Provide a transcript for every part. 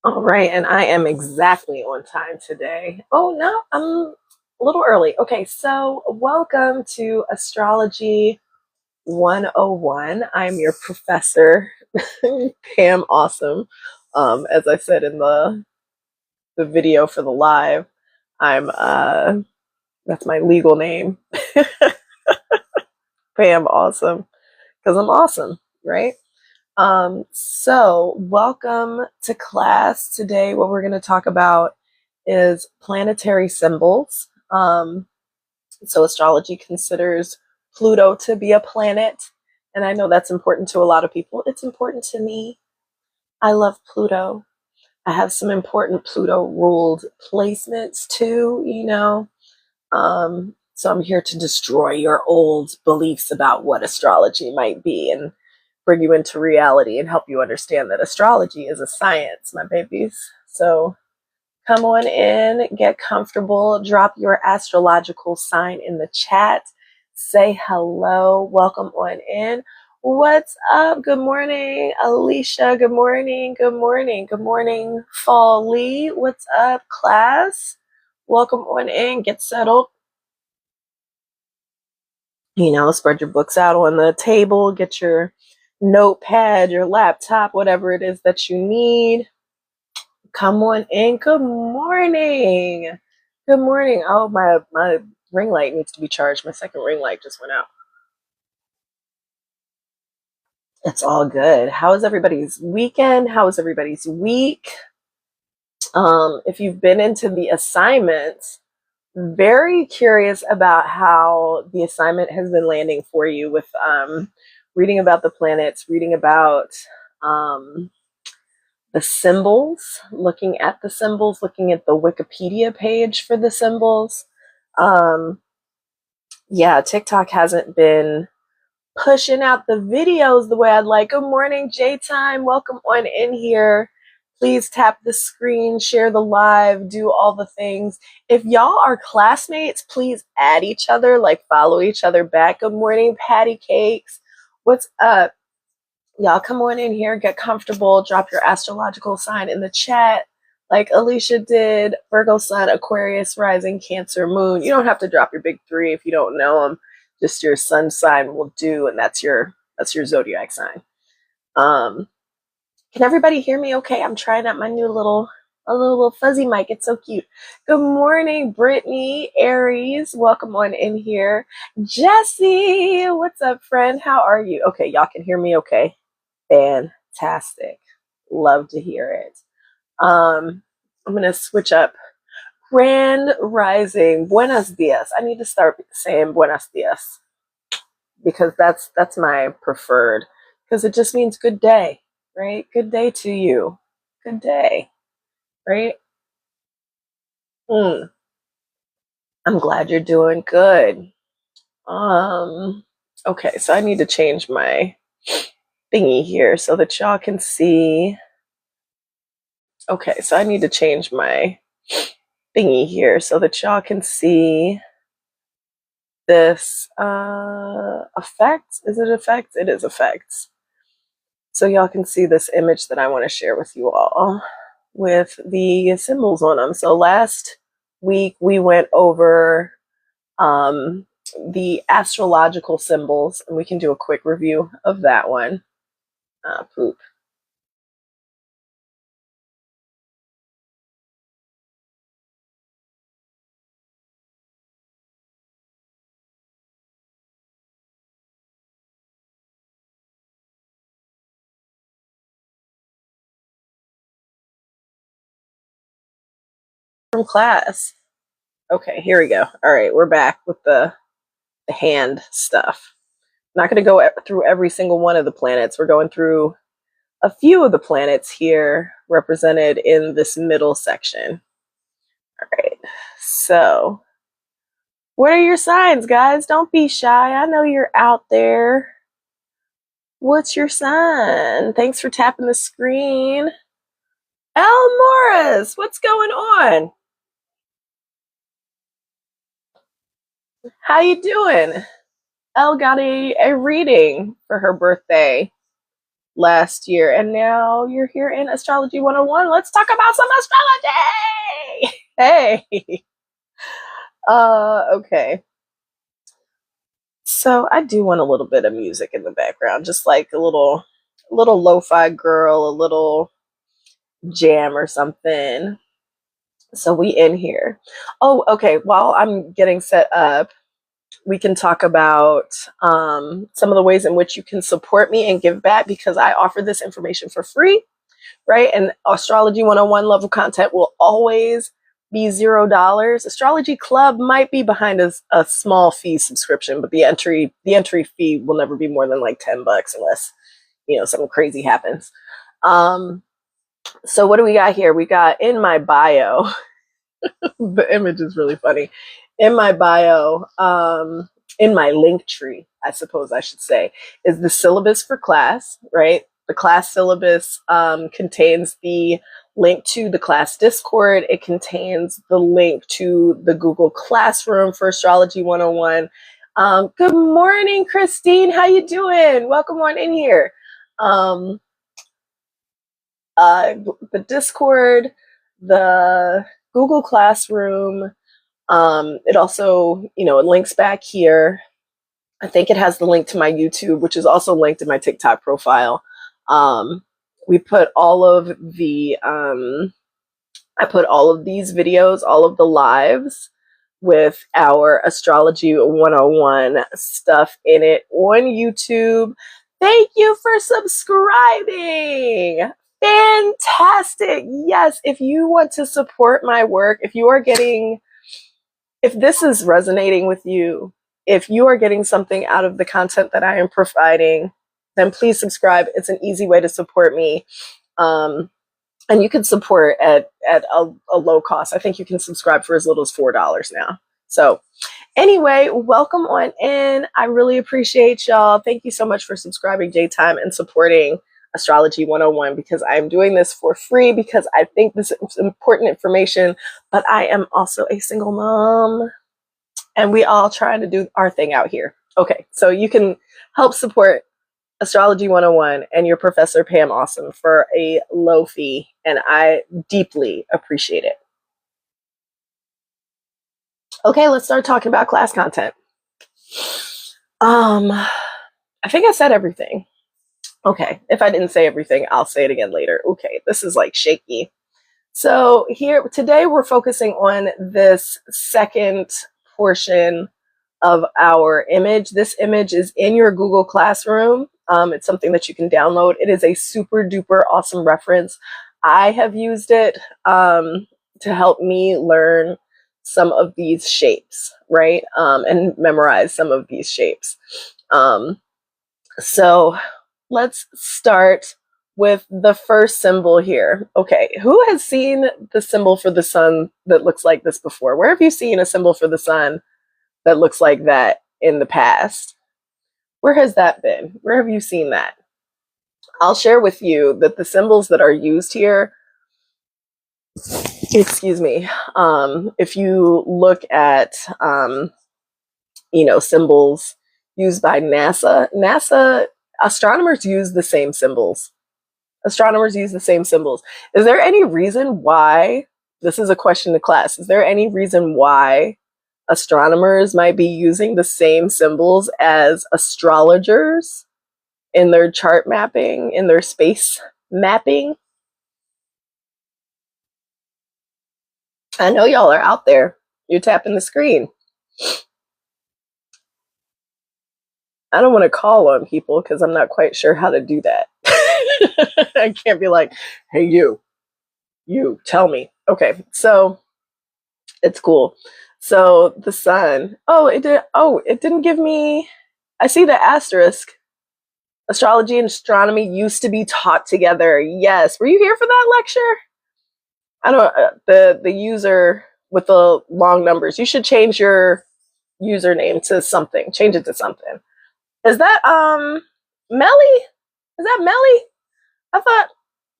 All right, and I am exactly on time today. Oh, no, I'm a little early. Okay, so welcome to Astrology 101. I'm your professor, Pam Awesome. As I said in the video for the live, I'm that's my legal name, Pam Awesome, because I'm awesome, right? So welcome to class. Today, what we're going to talk about is planetary symbols. So astrology considers Pluto to be a planet, and I know that's important to a lot of people. It's important to me. I love Pluto. I have some important Pluto ruled placements too, so I'm here to destroy your old beliefs about what astrology might be and bring you into reality and help you understand that astrology is a science, my babies. So come on in, get comfortable, drop your astrological sign in the chat, say hello, welcome on in. What's up? Good morning, Alicia. Good morning. Good morning. Good morning, Fall Lee. What's up, class? Welcome on in. Get settled. Spread your books out on the table, get your notepad, your laptop, whatever it is that you need. Come on in. Good morning. Good morning. Oh, my ring light needs to be charged. My second ring light just went out. It's all good. How is everybody's weekend? How is everybody's week? If you've been into the assignments, very curious about how the assignment has been landing for you with reading about the planets, reading about um, the symbols, looking at the Wikipedia page for the symbols. Um, yeah, TikTok hasn't been pushing out the videos the way I'd like. Good morning, J-Time. Welcome on in here. Please tap the screen, share the live, do all the things. If y'all are classmates, please add each other, like follow each other back. Good morning, Patty Cakes. What's up? Y'all come on in here, get comfortable, drop your astrological sign in the chat like Alicia did. Virgo Sun, Aquarius Rising, Cancer Moon. You don't have to drop your big three if you don't know them. Just your sun sign will do, and that's your zodiac sign. Can everybody hear me okay? I'm trying out my new little fuzzy mic. It's so cute. Good morning, Brittany, Aries. Welcome on in here. Jesse, what's up, friend? How are you? Okay, y'all can hear me okay. Fantastic. Love to hear it. I'm going to switch up. Grand Rising. Buenos dias. I need to start saying buenos dias because that's my preferred, because it just means good day, right? Good day to you. Good day, right? Mm, I'm glad you're doing good. Um, okay, so I need to change my thingy here so that y'all can see. Okay, so I need to change my thingy here so that y'all can see this effect. Is it effects? It is effects. So y'all can see this image that I want to share with you all with the symbols on them. So last week we went over um, the astrological symbols, and we can do a quick review of that one. Poop. From class. Okay, here we go. All right, we're back with the hand stuff. I'm not going to go through every single one of the planets. We're going through a few of the planets here represented in this middle section. All right, so what are your signs, guys? Don't be shy. I know you're out there. What's your sign? Thanks for tapping the screen. El Morris, what's going on? How you doing? Elle got a reading for her birthday. last year, and now you're here in Astrology 101. Let's talk about some astrology. Hey. Okay. So I do want a little bit of music in the background, just like a little lo-fi girl, a little jam or something. So we in here. Oh, okay. While I'm getting set up, we can talk about some of the ways in which you can support me and give back, because I offer this information for free, right? And Astrology 101 level content will always be $0. Astrology Club might be behind a small fee subscription, but the entry fee will never be more than like $10 unless something crazy happens. So what do we got here? We got in my bio. The image is really funny. In my bio, in my link tree, I suppose I should say, is the syllabus for class, right? The class syllabus contains the link to the class Discord. It contains the link to the Google Classroom for Astrology 101. Good morning, Christine. How you doing? Welcome on in here. The Discord, the Google Classroom. It also, it links back here. I think it has the link to my YouTube, which is also linked in my TikTok profile. We put all of the, I put all of these videos, all of the lives with our Astrology 101 stuff in it on YouTube. Thank you for subscribing. Fantastic. Yes, if you want to support my work, if this is resonating with you, if you are getting something out of the content that I am providing, then please subscribe. It's an easy way to support me. And you can support at a low cost. I think you can subscribe for as little as $4 now. So anyway, welcome on in. I really appreciate y'all. Thank you so much for subscribing, J-Time, and supporting Astrology 101, because I'm doing this for free because I think this is important information, but I am also a single mom and we all trying to do our thing out here. Okay, so you can help support Astrology 101 and your professor Pam Awesome for a low fee, and I deeply appreciate it. Okay, let's start talking about class content. I think I said everything. Okay, if I didn't say everything, I'll say it again later. Okay, this is like shaky. So here today we're focusing on this second portion of our image. This image is in your Google Classroom. It's something that you can download. It is a super duper awesome reference. I have used it to help me learn some of these shapes, right? And memorize some of these shapes. So let's start with the first symbol here. Okay, who has seen the symbol for the sun that looks like this before? Where have you seen a symbol for the sun that looks like that in the past? Where has that been? Where have you seen that? I'll share with you that the symbols that are used here, excuse me, if you look at, symbols used by NASA, astronomers use the same symbols. Astronomers use the same symbols. Is there any reason why, this is a question to class, is there any reason why astronomers might be using the same symbols as astrologers in their chart mapping, in their space mapping? I know y'all are out there. You're tapping the screen. I don't want to call on people because I'm not quite sure how to do that. I can't be like, hey, you, tell me. Okay, so it's cool. So the sun, it didn't give me, I see the asterisk. Astrology and astronomy used to be taught together. Yes. Were you here for that lecture? I don't the user with the long numbers. You should change your username to something. Change it to something. Is that Melly? Is that Melly? I thought,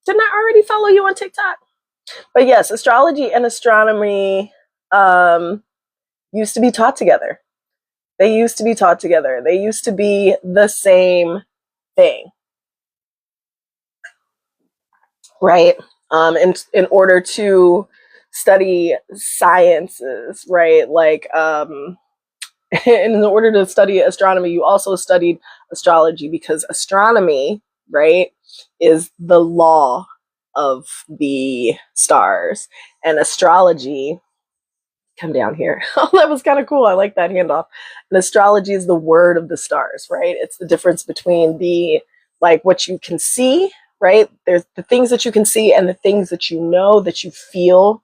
didn't I already follow you on TikTok? But yes, astrology and astronomy used to be taught together. They used to be taught together. They used to be the same thing. right? In order to study sciences, right? Like, in order to study astronomy, you also studied astrology, because astronomy, right, is the law of the stars, and astrology, come down here. Oh, that was kind of cool. I like that handoff. And astrology is the word of the stars, right? It's the difference between the, like, what you can see, right? There's the things that you can see and the things that you know, that you feel,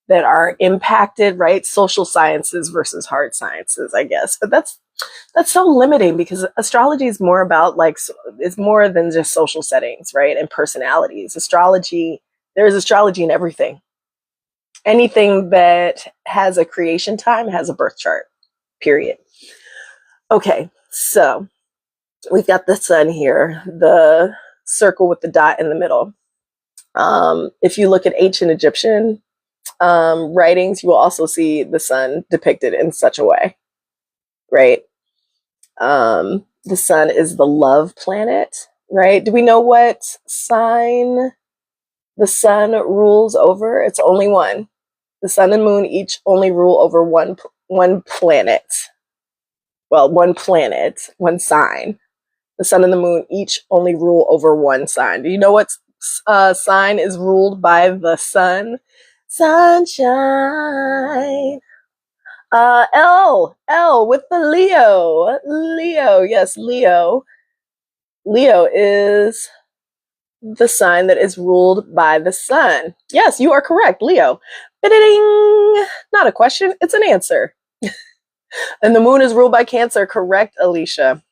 that are impacted, right? Social sciences versus hard sciences, I guess. But that's so limiting, because astrology is more about, like, it's more than just social settings, right? And personalities. Astrology, there's astrology in everything. Anything that has a creation time has a birth chart, period. Okay, so we've got the sun here, the circle with the dot in the middle. If you look at ancient Egyptian writings, you will also see the sun depicted in such a way, right? The sun is the love planet, right? Do we know what sign the sun rules over? It's only one. The sun and moon each only rule over one planet. Well, one planet, one sign. The sun and the moon each only rule over one sign. Do you know what sign is ruled by the sun? Sunshine. L with the Leo. Leo, yes, Leo. Leo is the sign that is ruled by the sun. Yes, you are correct, Leo. Ba-da-ding! Not a question, it's an answer. And the moon is ruled by Cancer. Correct, Alicia.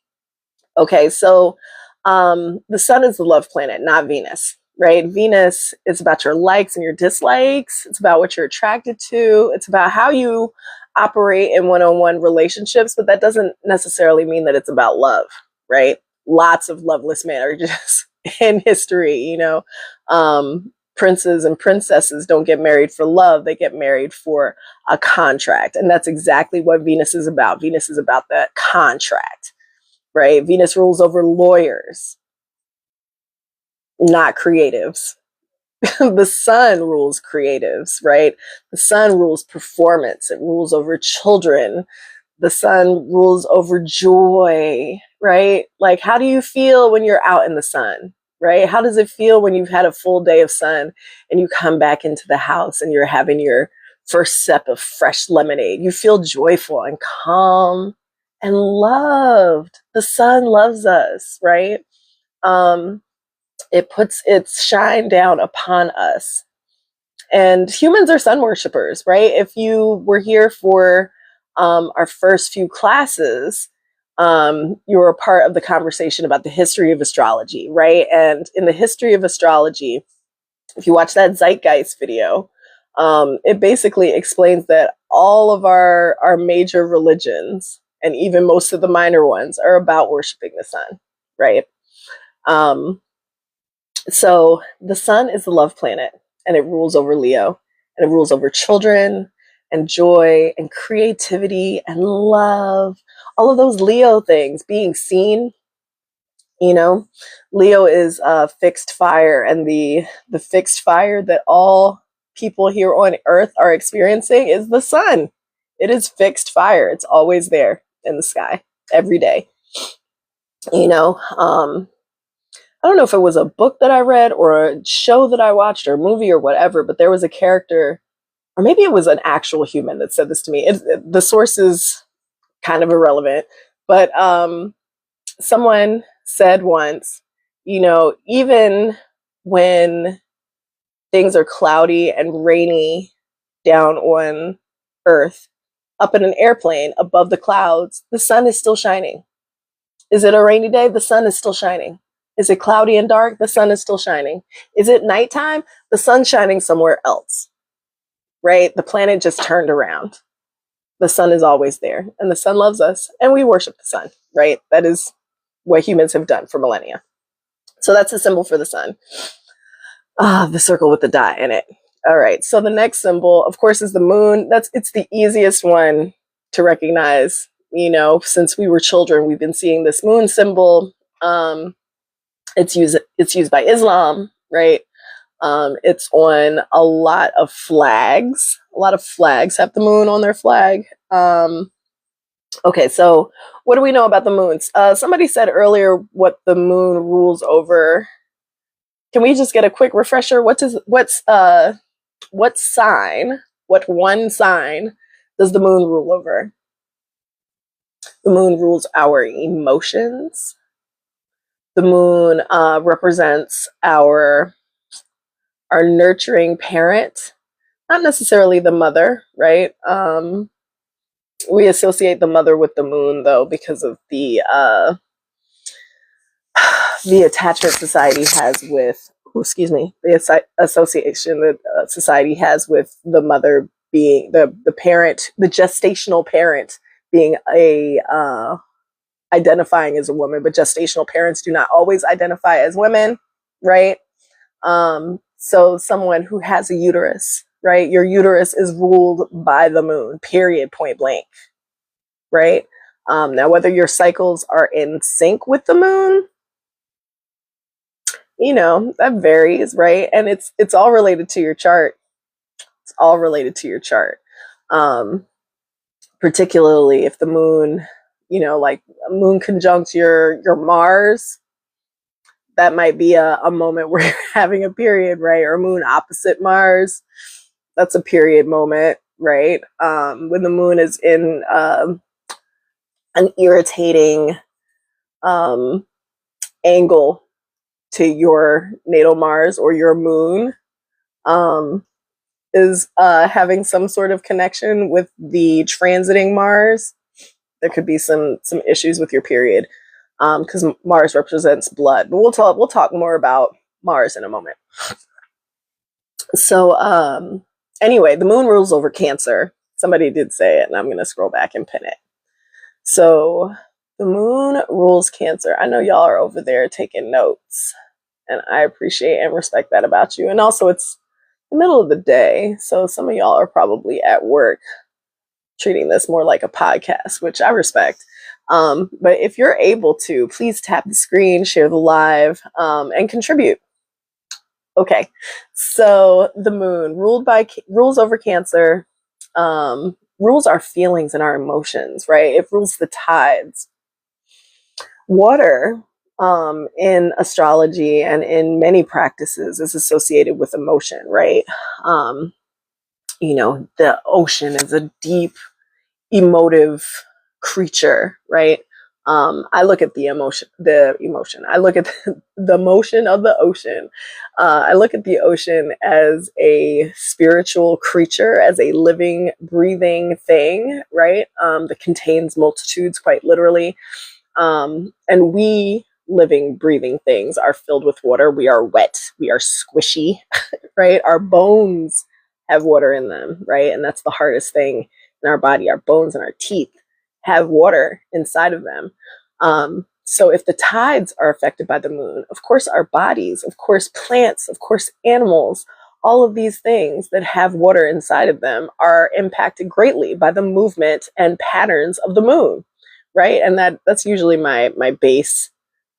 Okay, so the sun is the love planet, not Venus, right? Venus is about your likes and your dislikes. It's about what you're attracted to. It's about how you operate in one-on-one relationships, but that doesn't necessarily mean that it's about love, right? Lots of loveless marriages in history, you know. Princes and princesses don't get married for love. They get married for a contract. And that's exactly what Venus is about. Venus is about that contract, right? Venus rules over lawyers, not creatives. The sun rules creatives, right? The sun rules performance. It rules over children. The sun rules over joy, right? Like, how do you feel when you're out in the sun, right? How does it feel when you've had a full day of sun and you come back into the house and you're having your first sip of fresh lemonade? You feel joyful and calm and loved. The sun loves us, right? It puts its shine down upon us. And humans are sun worshipers, right? If you were here for our first few classes, you were a part of the conversation about the history of astrology, right? And in the history of astrology, if you watch that Zeitgeist video, it basically explains that all of our major religions, and even most of the minor ones, are about worshiping the sun, right? So the sun is the love planet, and it rules over Leo, and it rules over children and joy and creativity and love. All of those Leo things, being seen, you know. Leo is fixed fire, and the fixed fire that all people here on earth are experiencing is the sun. It is fixed fire. It's always there in the sky every day, you know. I don't know if it was a book that I read or a show that I watched or a movie or whatever, but there was a character, or maybe it was an actual human that said this to me. The source is kind of irrelevant, but someone said once, you know, even when things are cloudy and rainy down on Earth, up in an airplane above the clouds, the sun is still shining. Is it a rainy day? The sun is still shining. Is it cloudy and dark? The sun is still shining. Is it nighttime? The sun's shining somewhere else, right? The planet just turned around. The sun is always there, and the sun loves us, and we worship the sun, right? That is what humans have done for millennia. So that's a symbol for the sun. The circle with the dot in it. All right, so the next symbol, of course, is the moon. It's the easiest one to recognize. You know, since we were children, we've been seeing this moon symbol. It's used by Islam, right? It's on a lot of flags. A lot of flags have the moon on their flag. Okay, so what do we know about the moons? Somebody said earlier what the moon rules over. Can we just get a quick refresher? What one sign does the moon rule over? The moon rules our emotions. The moon represents our nurturing parent, not necessarily the mother, right? We associate the mother with the moon, though, because of the attachment society has with, the association that society has with the mother being the parent, the gestational parent being identifying as a woman, but gestational parents do not always identify as women, right? So someone who has a uterus, right? Your uterus is ruled by the moon, period, point blank, right? Now, whether your cycles are in sync with the moon, that varies, right? And it's all related to your chart. It's all related to your chart. Particularly if the moon, like a moon conjunct your Mars, that might be a moment where you're having a period, right? Or moon opposite Mars, that's a period moment, right? When the moon is in an irritating angle to your natal Mars, or your moon is having some sort of connection with the transiting Mars, there could be some issues with your period, because Mars represents blood. But we'll talk more about Mars in a moment. So anyway, the moon rules over Cancer. Somebody did say it, and I'm going to scroll back and pin it. So the moon rules Cancer. I know y'all are over there taking notes, and I appreciate and respect that about you. And also, it's the middle of the day, so some of y'all are probably at work treating this more like a podcast, which I respect. But if you're able to, please tap the screen, share the live, and contribute. Okay, so the moon rules over Cancer, rules our feelings and our emotions, right? It rules the tides. Water, in astrology and in many practices, is associated with emotion, right? The ocean is a deep, emotive creature, right? I look at the emotion. I look at the motion of the ocean. I look at the ocean as a spiritual creature, as a living, breathing thing, right? That contains multitudes, quite literally. And we, living, breathing things, are filled with water. We are wet. We are squishy, right? Our bones have water in them, right? And that's the hardest thing in our body. Our bones and our teeth have water inside of them. So if the tides are affected by the moon, of course our bodies, of course plants, of course animals, all of these things that have water inside of them are impacted greatly by the movement and patterns of the moon, right? And that's usually my base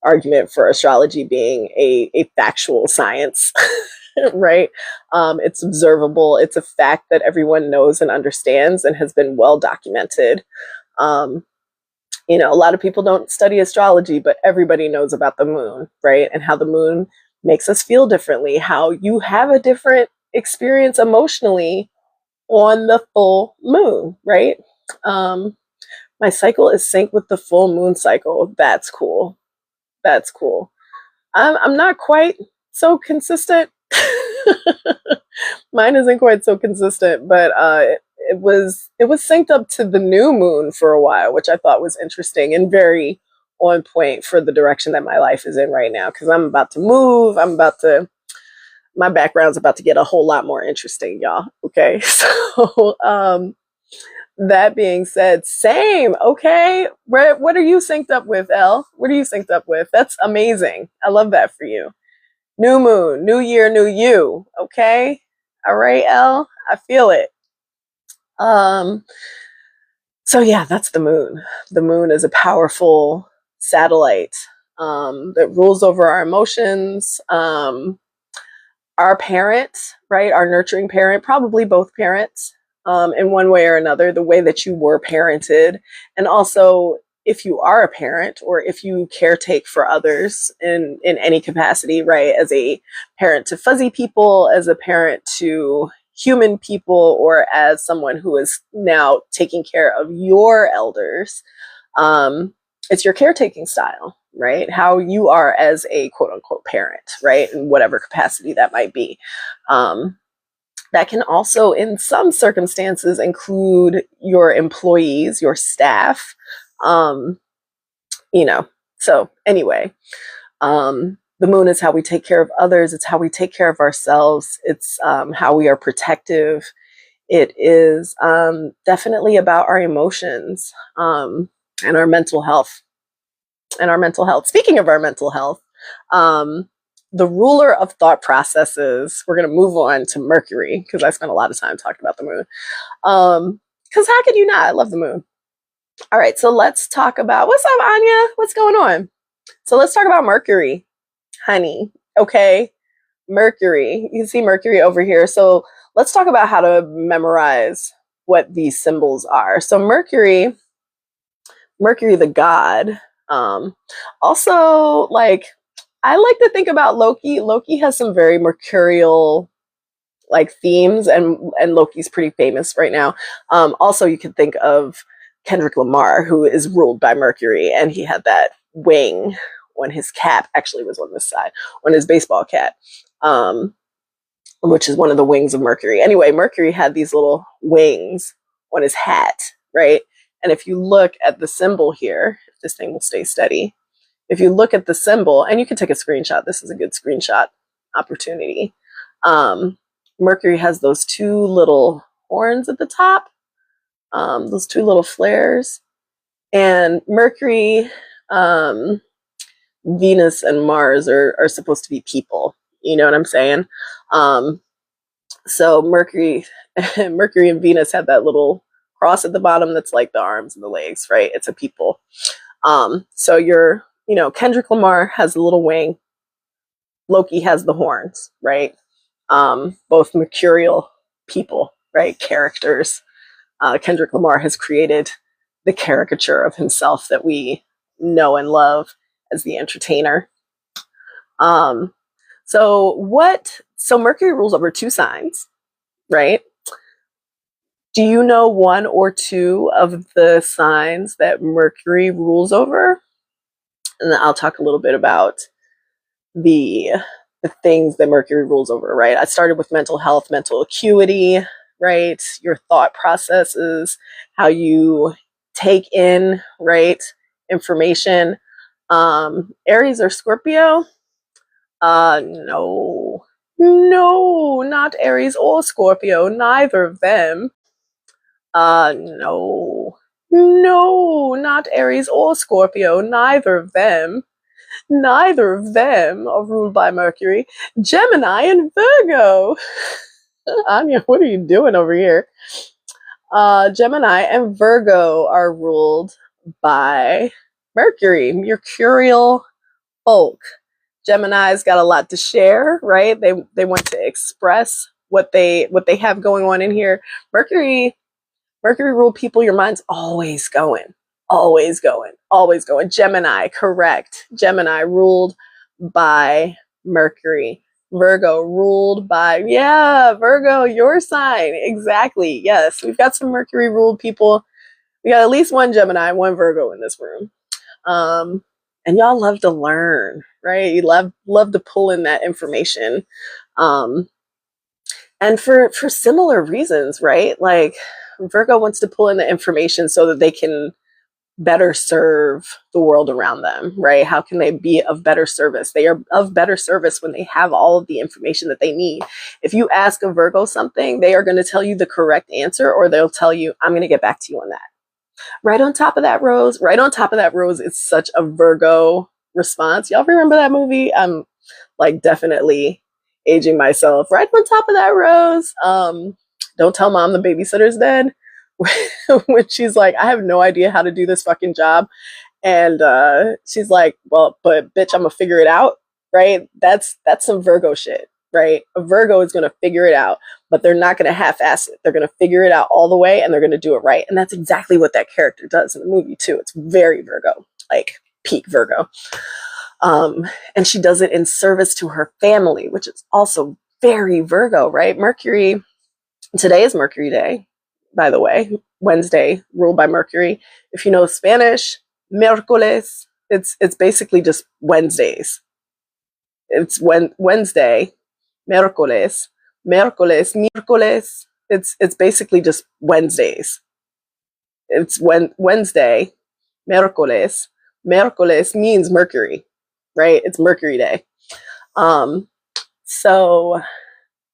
argument for astrology being a factual science. Right? It's observable. It's a fact that everyone knows and understands and has been well documented. A lot of people don't study astrology, but everybody knows about the moon, right? And how the moon makes us feel differently, how you have a different experience emotionally on the full moon, right? My cycle is synced with the full moon cycle. That's cool. That's cool. I'm not quite so consistent. Mine isn't quite so consistent, but it was synced up to the new moon for a while, which I thought was interesting and very on point for the direction that my life is in right now, because I'm about to move. My background's about to get a whole lot more interesting, y'all. Okay. So that being said, same. Okay. What are you synced up with, Elle? What are you synced up with? That's amazing. I love that for you. New moon, new year, new you. Okay. All right, Elle. I feel it. So yeah, that's the moon. The moon is a powerful satellite that rules over our emotions. our parents, right? Our nurturing parent, probably both parents, in one way or another, the way that you were parented. And also, if you are a parent or if you caretake for others in any capacity, right? As a parent to fuzzy people, as a parent to human people, or as someone who is now taking care of your elders, it's your caretaking style, right? How you are as a quote unquote parent, right? In whatever capacity that might be. That can also, in some circumstances, include your employees, your staff. You know, so anyway, the moon is how we take care of others. It's how we take care of ourselves. It's how we are protective. It is definitely about our emotions and our mental health. Speaking of our mental health, the ruler of thought processes, we're going to move on to Mercury because I spent a lot of time talking about the moon. Because how could you not? I love the moon. All right, so let's talk about, what's up, Anya? What's going on? So let's talk about Mercury, honey. Okay, Mercury. You can see Mercury over here. So let's talk about how to memorize what these symbols are. So Mercury the god. Also, like, I like to think about Loki. Loki has some very mercurial like themes, and Loki's pretty famous right now. Also, you can think of Kendrick Lamar, who is ruled by Mercury, and he had that wing when his cap actually was on this side, on his baseball cap, which is one of the wings of Mercury. Anyway, Mercury had these little wings on his hat, right? And if you look at the symbol here, if this thing will stay steady, if you look at the symbol, and you can take a screenshot, this is a good screenshot opportunity. Mercury has those two little horns at the top, those two little flares. And Mercury, Venus, and Mars are supposed to be people. You know what I'm saying? So Mercury and Venus have that little cross at the bottom that's like the arms and the legs, right? It's a people. So Kendrick Lamar has a little wing. Loki has the horns, right? Both mercurial people, right? Characters. Kendrick Lamar has created the caricature of himself that we know and love as the entertainer. So Mercury rules over two signs, right? Do you know one or two of the signs that Mercury rules over? And then I'll talk a little bit about the things that Mercury rules over, right? I started with mental health, mental acuity, right? Your thought processes, how you take in, right, information. Aries or Scorpio? No, not Aries or Scorpio, neither of them. No, not Aries or Scorpio, neither of them. Neither of them are ruled by Mercury. Gemini and Virgo. Anya, what are you doing over here? Gemini and Virgo are ruled by Mercury, mercurial folk. Gemini's got a lot to share, right? They want to express what they have going on in here. Mercury ruled people, your mind's always going. Always going, always going. Gemini, correct. Gemini ruled by Mercury. Virgo ruled by, Virgo, your sign. Exactly. Yes, we've got some Mercury ruled people. We got at least one Gemini, one Virgo in this room. And y'all love to learn, right? You love to pull in that information. And for similar reasons, right? Like Virgo wants to pull in the information so that they can better serve the world around them, right? How can they be of better service? They are of better service when they have all of the information that they need. If you ask a Virgo something, they are going to tell you the correct answer, or they'll tell you, I'm going to get back to you on that. Right on top of that rose, is such a Virgo response. Y'all remember that movie? I'm like definitely aging myself. Right on top of that rose. Don't tell mom the babysitter's dead. When she's like, I have no idea how to do this fucking job. And she's like, well, but bitch, I'm gonna figure it out. Right? That's some Virgo shit. right? A Virgo is going to figure it out, but they're not going to half-ass it. They're going to figure it out all the way, and they're going to do it right. And that's exactly what that character does in the movie too. It's very Virgo, like peak Virgo. And she does it in service to her family, which is also very Virgo, right? Mercury, today is Mercury Day, by the way. Wednesday, ruled by Mercury. If you know Spanish, miércoles, it's basically just Wednesdays. It's Wednesday, miércoles, miércoles. It's basically just Wednesdays. It's Wednesday, miércoles. Miércoles means Mercury, right? It's Mercury Day. So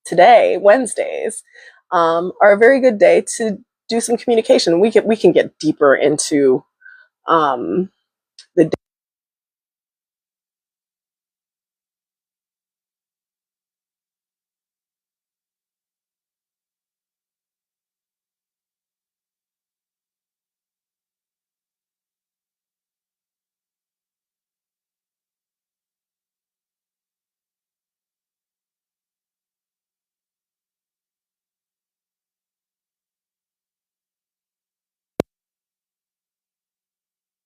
today, Wednesdays, are a very good day to do some communication. We can get deeper into the.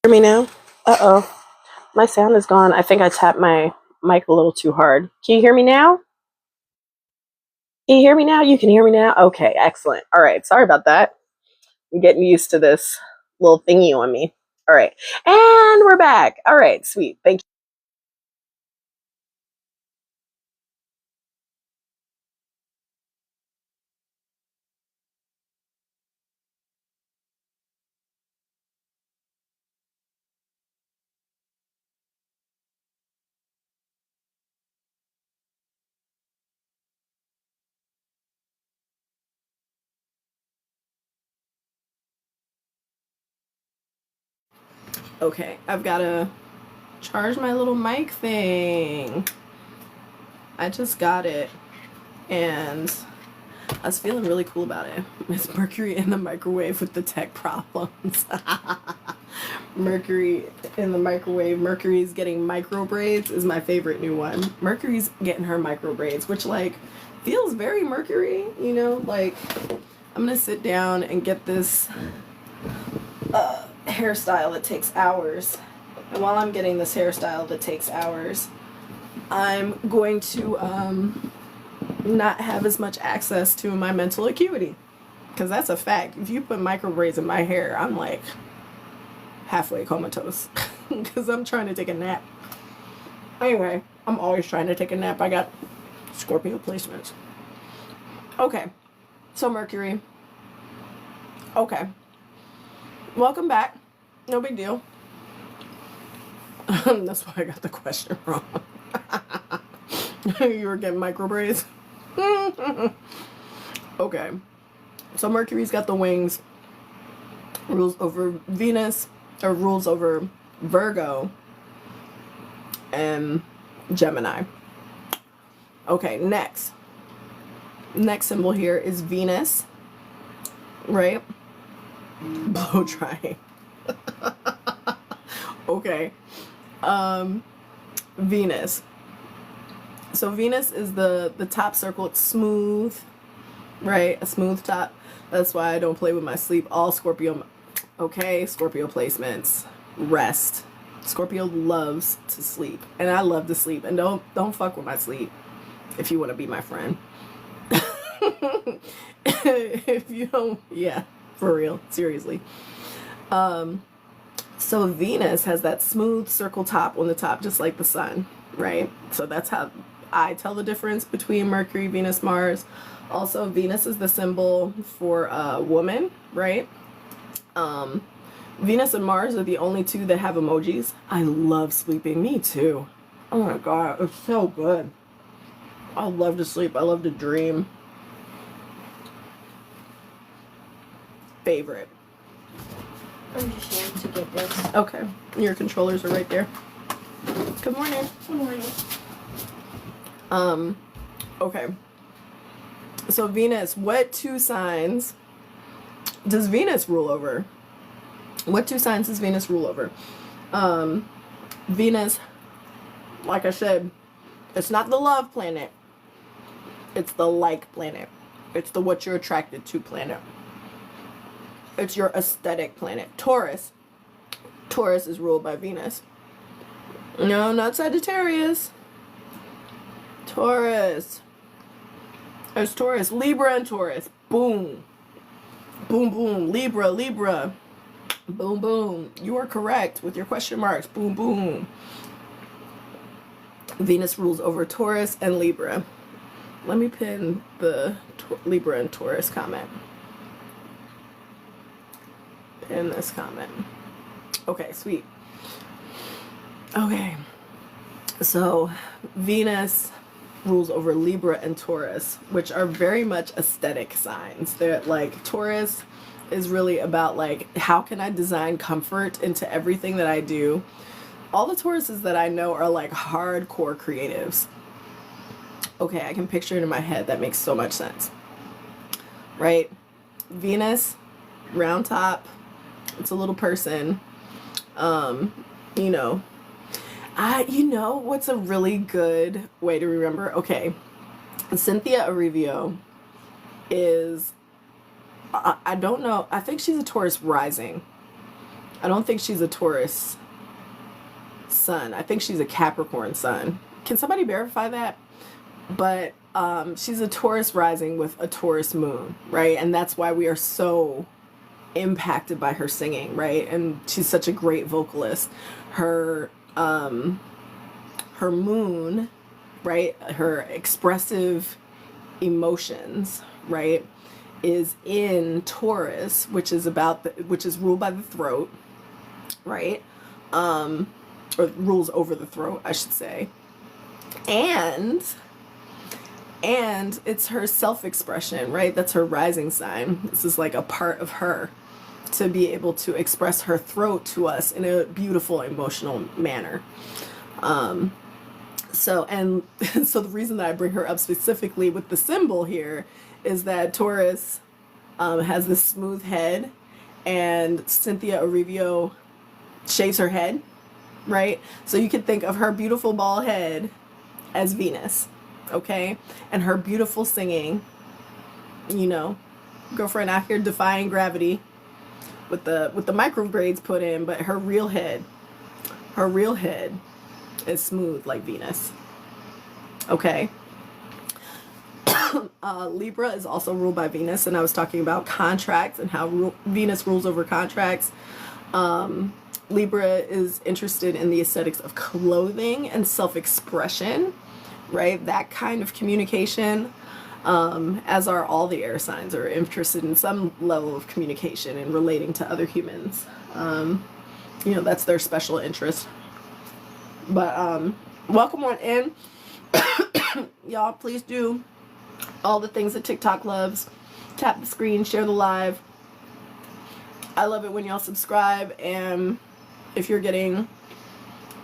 Hear me now? Uh-oh. My sound is gone. I think I tapped my mic a little too hard. Can you hear me now? Can you hear me now? You can hear me now? Okay, excellent. All right. Sorry about that. I'm getting used to this little thingy on me. All right. And we're back. All right. Sweet. Thank you. Okay. I've got to charge my little mic thing. I just got it. And I was feeling really cool about it. It's Mercury in the microwave with the tech problems. Mercury in the microwave. Mercury's getting micro braids is my favorite new one. Mercury's getting her micro braids, which like feels very Mercury, you know? Like I'm gonna sit down and get this hairstyle that takes hours. And while I'm getting this hairstyle that takes hours, I'm going to not have as much access to my mental acuity, because that's a fact. If you put micro braids in my hair, I'm like halfway comatose because I'm trying to take a nap. Anyway, I'm always trying to take a nap. I got Scorpio placements. Okay, so Mercury. Okay, welcome back. No big deal. That's why I got the question wrong. You were getting micro braids. Okay, so Mercury's got the wings, rules over Venus, or rules over Virgo and Gemini. Okay, next symbol here is Venus, right? Blow drying. Okay, Venus. So Venus is the top circle. It's smooth, right? A smooth top. That's why I don't play with my sleep. All Scorpio, okay, Scorpio placements. Rest. Scorpio loves to sleep, and I love to sleep. And don't fuck with my sleep if you want to be my friend. If you don't, yeah, for real, seriously. So Venus has that smooth circle top on the top, just like the sun, right? So that's how I tell the difference between Mercury, Venus, Mars. Also, Venus is the symbol for woman, right? Venus and Mars are the only two that have emojis. I love sleeping. Me too. Oh my god, it's so good. I love to sleep. I love to dream. Favorite. I'm just here to get this. Okay, your controllers are right there. Good morning. Good morning. Okay. So Venus, what two signs does Venus rule over? What two signs does Venus rule over? Venus, like I said, it's not the love planet. It's the like planet. It's the what you're attracted to planet. It's your aesthetic planet. Taurus. Taurus is ruled by Venus. No, not Sagittarius. Taurus. There's Taurus. Libra and Taurus. Boom. Boom, boom. Libra, Libra. Boom, boom. You are correct with your question marks. Boom, boom. Venus rules over Taurus and Libra. Let me pin the Libra and Taurus comment. Pin this comment. Okay, sweet. Okay. So Venus rules over Libra and Taurus, which are very much aesthetic signs. They're like, Taurus is really about like, how can I design comfort into everything that I do? All the Tauruses that I know are like hardcore creatives. Okay, I can picture it in my head. That makes so much sense. Right? Venus, round top. It's a little person. You know what's a really good way to remember? Okay. Cynthia Arrivio is, I don't know. I think she's a Taurus rising. I don't think she's a Taurus sun. I think she's a Capricorn sun. Can somebody verify that? But she's a Taurus rising with a Taurus moon, right? And that's why we are so impacted by her singing, right? And she's such a great vocalist. Her moon, right? Her expressive emotions, right, is in Taurus, which is ruled by the throat, right? Or rules over the throat, I should say. And it's her self-expression, right? That's her rising sign. This is like a part of her, to be able to express her throat to us in a beautiful, emotional manner. So the reason that I bring her up specifically with the symbol here is that Taurus has this smooth head, and Cynthia Arrivio shaves her head, right? So you can think of her beautiful bald head as Venus, okay? And her beautiful singing, girlfriend out here defying gravity with the micro braids put in, but her real head is smooth like Venus, okay? Libra is also ruled by Venus, and I was talking about contracts and how Venus rules over contracts. Libra is interested in the aesthetics of clothing and self-expression, right? That kind of communication, as are all the air signs, are interested in some level of communication and relating to other humans. That's their special interest. But welcome on in. Y'all, please do all the things that TikTok loves. Tap the screen, share the live. I love it when y'all subscribe, and if you're getting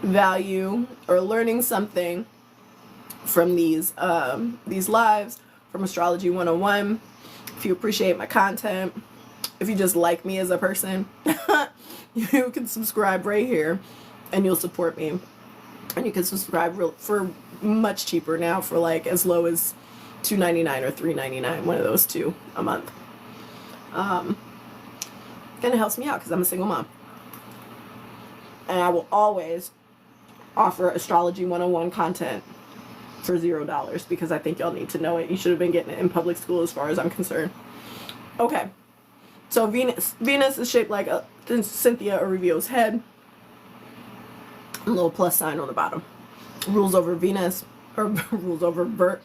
value or learning something from these lives, from Astrology 101, if you appreciate my content, if you just like me as a person, you can subscribe right here and you'll support me. And you can subscribe for much cheaper now, for like as low as $2.99 or $3.99, one of those two a month. And it helps me out because I'm a single mom. And I will always offer Astrology 101 content for $0 because I think y'all need to know it. You should have been getting it in public school as far as I'm concerned. Okay. So Venus is shaped like Cynthia Arrivio's head. A little plus sign on the bottom. Rules over Venus, or rules over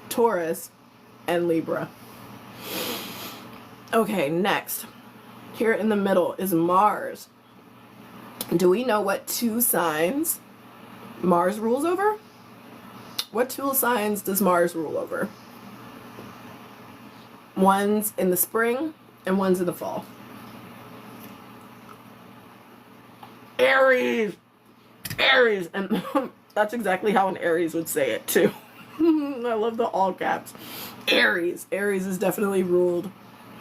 Taurus and Libra. Okay, next. Here in the middle is Mars. Do we know what two signs Mars rules over? What two signs does Mars rule over? One's in the spring and one's in the fall. Aries, and that's exactly how an Aries would say it too. I love the all caps. Aries is definitely ruled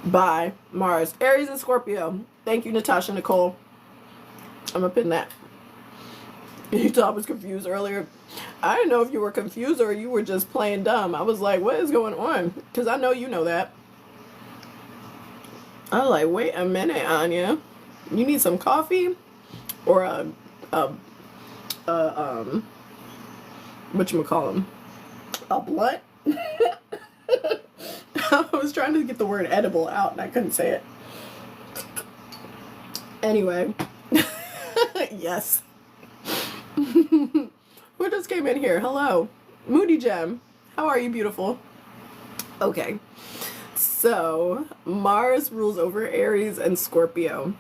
by Mars. Aries and Scorpio. Thank you, Natasha Nicole. I'm gonna pin that. You thought I was confused earlier. I didn't know if you were confused or you were just playing dumb. I was like, what is going on? Because I know you know that. I was like, wait a minute, Anya. You need some coffee? Or a whatchamacallem? A blunt? I was trying to get the word edible out and I couldn't say it. Anyway. Yes. Who just came in here? Hello. Moody Gem. How are you, beautiful? Okay. So, Mars rules over Aries and Scorpio,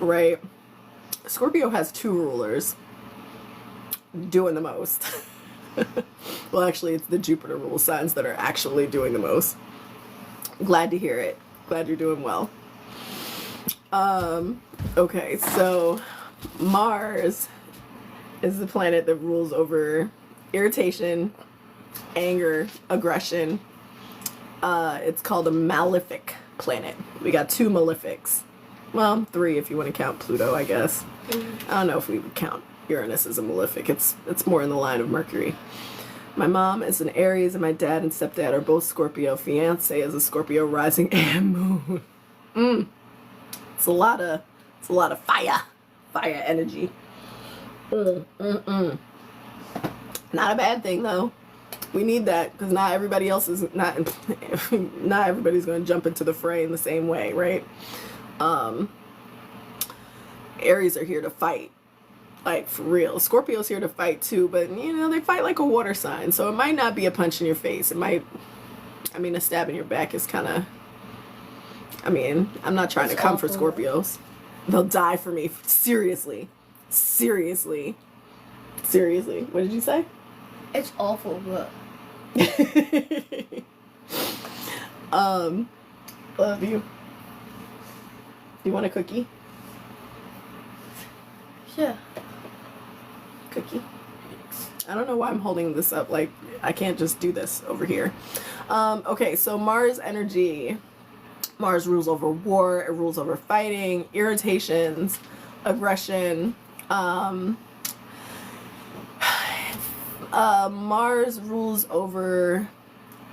right? Scorpio has 2 rulers doing the most. Well, actually, it's the Jupiter rule signs that are actually doing the most. Glad to hear it. Glad you're doing well. Okay, so Mars is the planet that rules over irritation, anger, aggression. It's called a malefic planet. We got 2 malefics. Well, 3 if you want to count Pluto, I guess. I don't know if we would count Uranus as a malefic. It's more in the line of Mercury. My mom is an Aries and my dad and stepdad are both Scorpio. Fiance is a Scorpio rising and moon. It's a lot of fire energy. Not a bad thing though. We need that because not everybody else is not everybody's going to jump into the fray in the same way, right? Aries are here to fight, like for real. Scorpio's here to fight too, but they fight like a water sign, so it might not be a punch in your face. It might, a stab in your back is kind of. I'm not trying to come for Scorpios. They'll die for me. Seriously. What did you say? It's awful, but love you. You want a cookie? yeah. Cookie. I don't know why I'm holding this up. Like, I can't just do this over here. Okay, so Mars energy. Mars rules over war. It rules over fighting, irritations, aggression. Mars rules over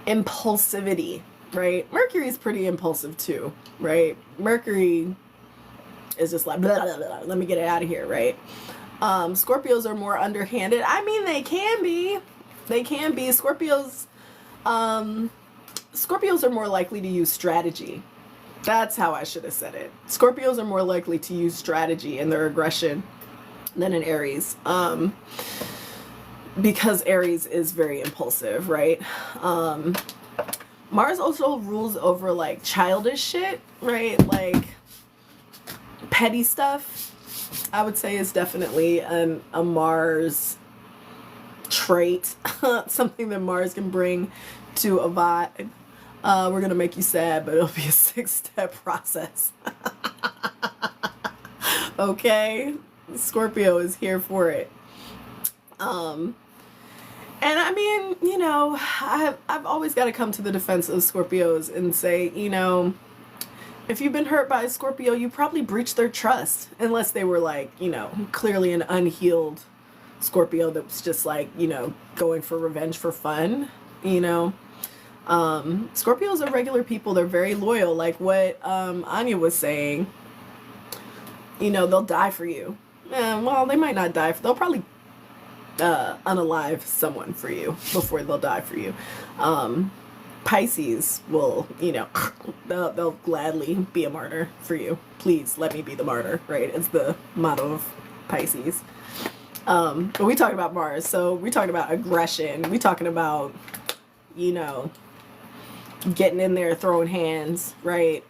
impulsivity, right? Mercury's pretty impulsive too, right? Mercury is just like, blah, blah, blah, let me get it out of here, right? Scorpios are more underhanded. They can be. Scorpios are more likely to use strategy. That's how I should have said it. Scorpios are more likely to use strategy in their aggression than an Aries. Because Aries is very impulsive, right? Mars also rules over like childish shit, right? Like petty stuff, I would say is definitely a Mars trait. Something that Mars can bring to a vibe. We're gonna make you sad, but it'll be a 6-step process. Okay? Scorpio is here for it. And I've always got to come to the defense of Scorpios and say, if you've been hurt by a Scorpio, you probably breached their trust, unless they were like, clearly an unhealed Scorpio that was just like, going for revenge for fun, Scorpios are regular people. They're very loyal. Like what Anya was saying, they'll die for you. Well, they might not die. They'll probably unalive someone for you before they'll die for you. Pisces will, they'll gladly be a martyr for you. Please let me be the martyr, right? It's the motto of Pisces. But we talking about Mars, so we talking about aggression. We talking about, getting in there, throwing hands, right?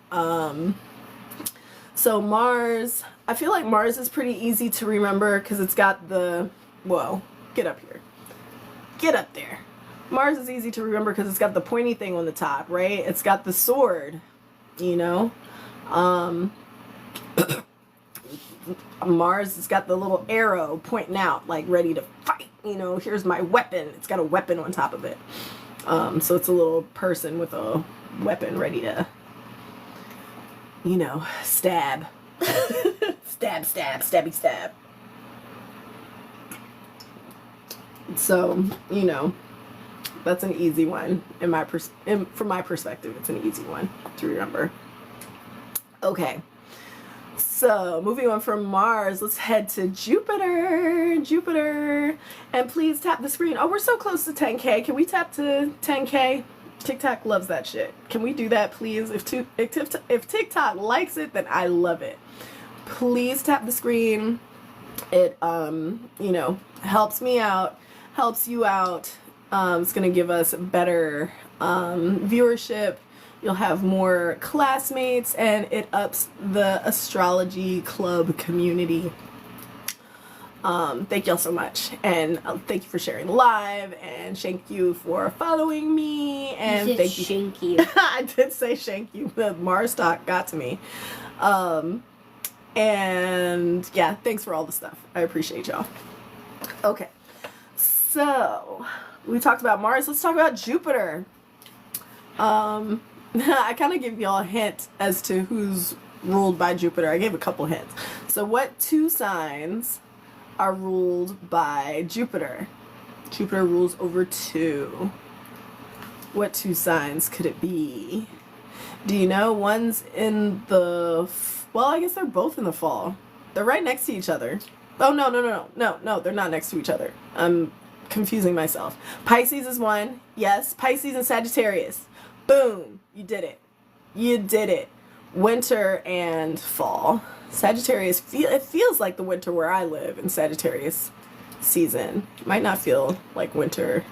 So Mars, I feel like Mars is pretty easy to remember because it's got the, whoa, get up here. Get up there. Mars is easy to remember because it's got the pointy thing on the top, right? It's got the sword, Mars has got the little arrow pointing out, like ready to fight. Here's my weapon. It's got a weapon on top of it. So it's a little person with a weapon ready to, stab. Stabby stab. So, that's an easy one from my perspective. It's an easy one to remember. Okay. So, moving on from Mars, let's head to Jupiter. Jupiter. And please tap the screen. Oh, we're so close to 10K. Can we tap to 10K? TikTok loves that shit. Can we do that, please? If TikTok likes it, then I love it. Please tap the screen. It, helps me out, helps you out. It's going to give us better viewership. You'll have more classmates, and it ups the astrology club community. Thank y'all so much, and thank you for sharing live, and thank you for following me, and thank you. Shank you. I did say shank you. The Mars talk got to me. And yeah, thanks for all the stuff. I appreciate y'all. Okay, so we talked about Mars. Let's talk about Jupiter. I kind of gave y'all a hint as to who's ruled by Jupiter. I gave a couple hints. So what 2 signs are ruled by Jupiter? Jupiter rules over 2. What 2 signs could it be? Do you know? One's in the... Well, I guess they're both in the fall. They're right next to each other. Oh, no, they're not next to each other. I'm confusing myself. Pisces is one. Yes, Pisces and Sagittarius. Boom. You did it. You did it. Winter and fall. Sagittarius, it feels like the winter where I live in Sagittarius season. It might not feel like winter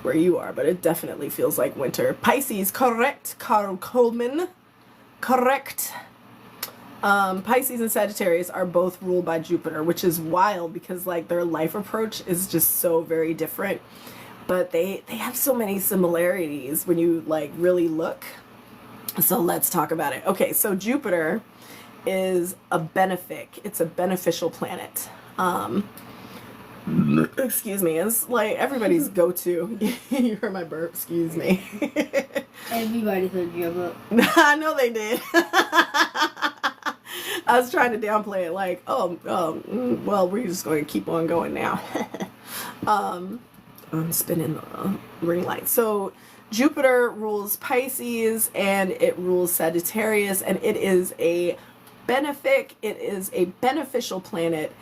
where you are, but it definitely feels like winter. Pisces, correct. Carl Coleman, correct. Pisces and Sagittarius are both ruled by Jupiter, which is wild because like their life approach is just so very different. But they have so many similarities when you like really look. So let's talk about it. Okay, so Jupiter is a benefic. It's a beneficial planet. Excuse me. It's like everybody's go-to. You heard my burp. Excuse me. Everybody heard your burp. I know they did. I was trying to downplay it like, well, we're just going to keep on going now. I'm spinning the ring light. So Jupiter rules Pisces and it rules Sagittarius, and it is a benefic. It is a beneficial planet.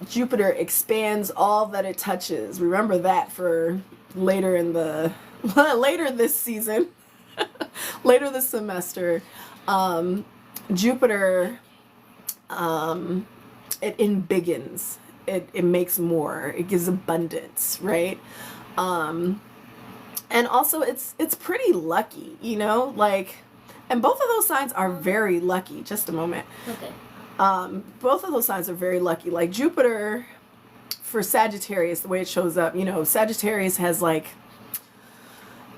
Jupiter expands all that it touches. Remember that for later this season, later this semester. Jupiter, it embiggens. It makes more. It gives abundance, right? And also it's pretty lucky, like, and both of those signs are very lucky. Just a moment. Okay. Both of those signs are very lucky. Like Jupiter for Sagittarius, the way it shows up, Sagittarius has like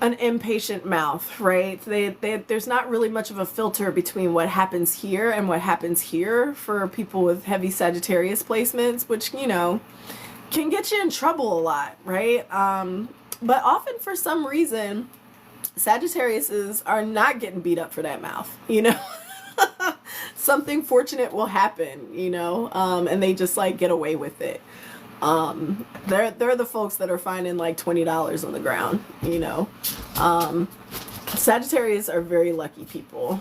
an impatient mouth, right? There's not really much of a filter between what happens here and what happens here for people with heavy Sagittarius placements, which, can get you in trouble a lot, right? But often for some reason, Sagittariuses are not getting beat up for that mouth, Something fortunate will happen, and they just like get away with it. They're the folks that are finding like $20 on the ground, Sagittarius are very lucky people.